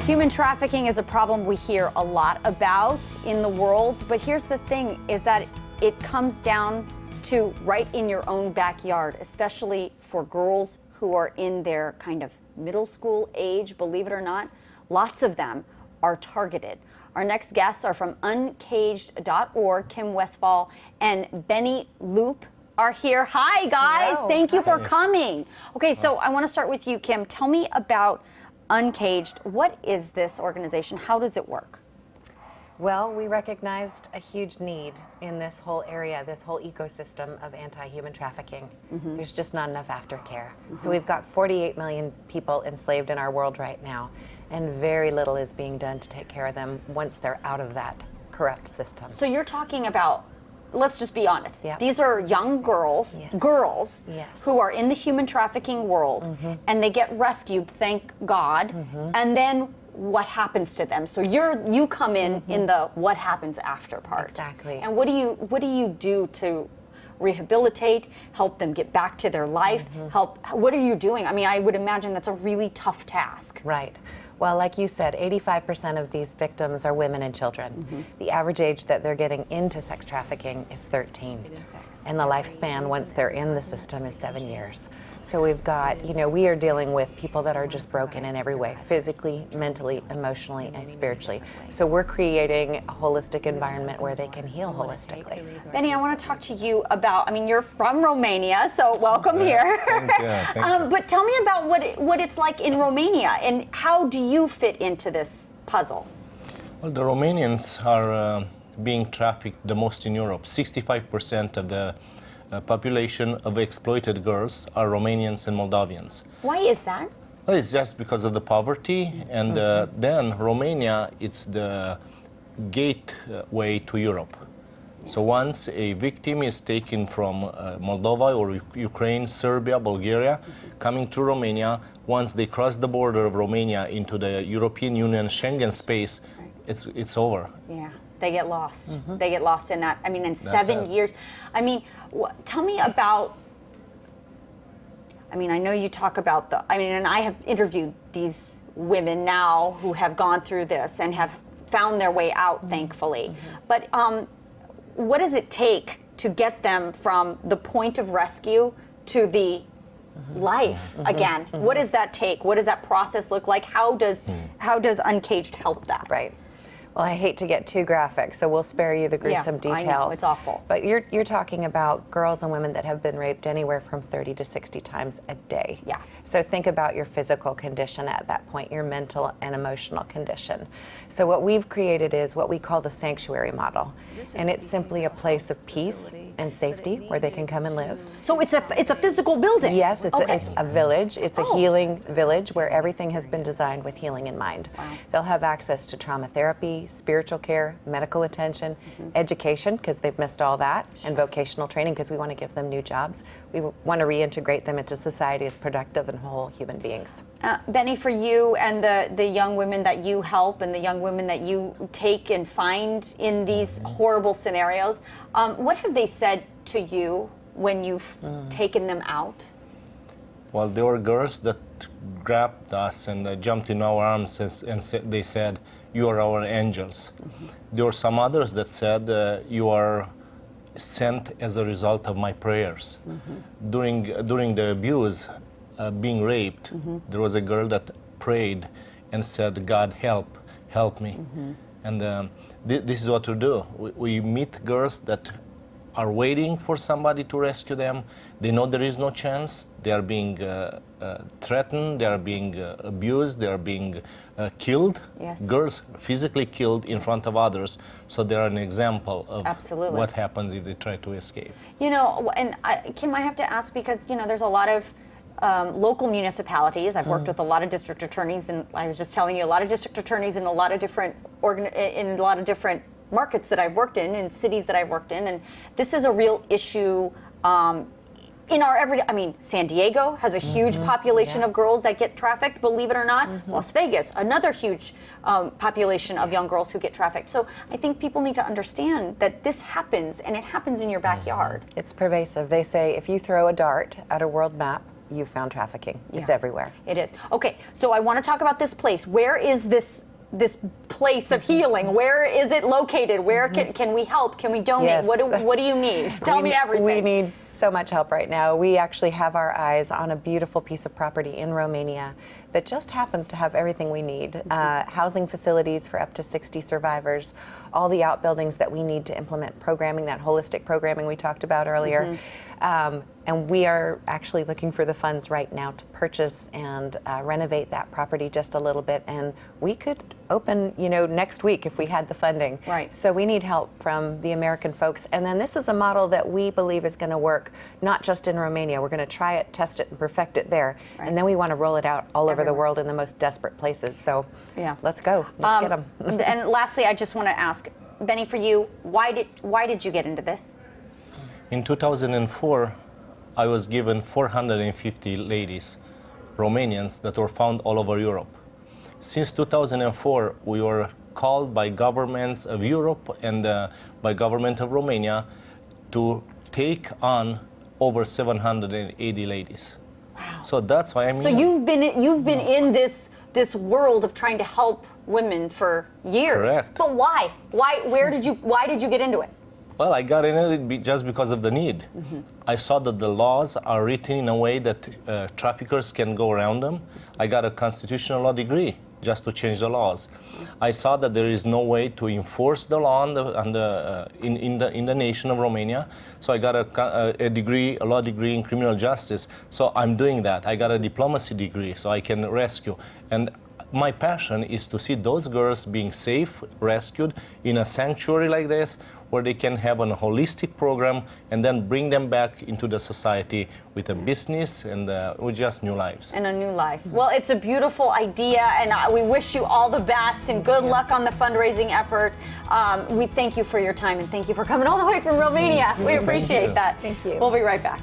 Human trafficking is a problem we hear a lot about in the world, but here's the thing, is that it comes down to right in your own backyard, especially for girls who are in their kind of middle school age, believe it or not. Lots of them are targeted. Our next guests are from Uncaged.org. Kim Westfall and Beni Lup are here. Hi, guys. Hello. Thank you for coming. Okay, so I want to start with you, Kim. Tell me about Uncaged. What is this organization? How does it work? Well, we recognized a huge need in this whole area, this whole ecosystem of anti-human trafficking. There's just not enough aftercare. So we've got 48 million people enslaved in our world right now, and very little is being done to take care of them once they're out of that corrupt system. So you're talking about, let's just be honest, Yep. these are young girls, Yes. who are in the human trafficking world, and they get rescued, thank God, and then what happens to them? So you come in the what happens after part. Exactly. And what do you do to rehabilitate, help them get back to their life, what are you doing? I mean, I would imagine that's a really tough task. Right. Well, like you said, 85% of these victims are women and children. The average age that they're getting into sex trafficking is 13. And the lifespan once they're in the system is 7 years. So we've got, we are dealing with people that are just broken in every way, physically, mentally, emotionally, and spiritually. So we're creating a holistic environment where they can heal holistically. Beni, I want to talk to you about, you're from Romania, so welcome here. Thank you. Thank you. But tell me about what it's like in Romania, and how do you fit into this puzzle? Well, the Romanians are being trafficked the most in Europe. 65% of the population of exploited girls are Romanians and Moldavians. Why is that? Well, it's just because of the poverty, and then Romania, it's the gateway to Europe. So once a victim is taken from Moldova or Ukraine, Serbia, Bulgaria, coming to Romania, once they cross the border of Romania into the European Union Schengen space, it's over. Yeah, they get lost. They get lost in that. In That's 7 it. years. Tell me about, I know you talk about and I have interviewed these women now who have gone through this and have found their way out, thankfully. But what does it take to get them from the point of rescue to the life again? What does that take? What does that process look like? How does Uncaged help that? Right. Well, I hate to get too graphic, so we'll spare you the gruesome details. I know, it's awful. But you're talking about girls and women that have been raped anywhere from 30 to 60 times a day. Yeah. So think about your physical condition at that point, your mental and emotional condition. So what we've created is what we call the sanctuary model. And it's simply a place of peace and safety where they can come and live. So it's a physical building? Yes, it's Okay. it's a village. It's a healing village where everything has been designed with healing in mind. Wow. They'll have access to trauma therapy, spiritual care, medical attention, education, because they've missed all that, and vocational training, because we want to give them new jobs. We want to reintegrate them into society as productive and whole human beings. Beni, for you and the young women that you help and the young women that you take and find in these horrible scenarios, what have they said to you when you've taken them out? Well, there were girls that grabbed us and jumped in our arms they said, "You are our angels." There were some others that said, "You are sent as a result of my prayers." During the abuse, being raped, there was a girl that prayed and said, "God, help me." And this is what we do. We meet girls that are waiting for somebody to rescue them. They know there is no chance. They are being threatened, they are being abused, they are being killed. Yes. Girls physically killed in front of others. So they are an example of Absolutely. what happens if they try to escape. Kim, I have to ask because, there's a lot of local municipalities. I've worked with a lot of district attorneys, and I was just telling you, a lot of district attorneys in a lot of different markets that I've worked in cities that I've worked in, and this is a real issue in our everyday. San Diego has a huge population of girls that get trafficked, believe it or not. Las Vegas, another huge population of young girls who get trafficked. So I think people need to understand that this happens, and it happens in your backyard. It's pervasive. They say if you throw a dart at a world map, you found trafficking. It's Yeah. everywhere. It is. Okay, so I want to talk about this place. Where is this place of healing? Where is it located? Where can we help? Can we donate? Yes. What do you need? Tell me everything. We need so much help right now. We actually have our eyes on a beautiful piece of property in Romania that just happens to have everything we need. Housing facilities for up to 60 survivors, all the outbuildings that we need to implement programming, that holistic programming we talked about earlier. And we are actually looking for the funds right now to purchase and renovate that property just a little bit. And we could open, next week if we had the funding. Right. So we need help from the American folks. And then this is a model that we believe is going to work not just in Romania. We're going to try it, test it, and perfect it there. Right. And then we want to roll it out all over the Everywhere. world in the most desperate places. So Yeah. let's go. Let's get them. And lastly, I just want to ask, Beni, for you, why did you get into this? In 2004, I was given 450 ladies, Romanians, that were found all over Europe. Since 2004, we were called by governments of Europe and by government of Romania to take on over 780 ladies. Wow. So that's why I'm So here. you've been in this world of trying to help women for years. Correct. But why? Why did you get into it? Well, I got into it just because of the need. I saw that the laws are written in a way that traffickers can go around them. I got a constitutional law degree just to change the laws. I saw that there is no way to enforce the law in the nation of Romania. So I got a law degree in criminal justice. So I'm doing that. I got a diplomacy degree so I can rescue. And my passion is to see those girls being safe, rescued in a sanctuary like this, where they can have a holistic program and then bring them back into the society with a business and with just new lives. And a new life. Well, it's a beautiful idea, and we wish you all the best and good luck on the fundraising effort. We thank you for your time and thank you for coming all the way from Romania. We appreciate that. Thank you. We'll be right back.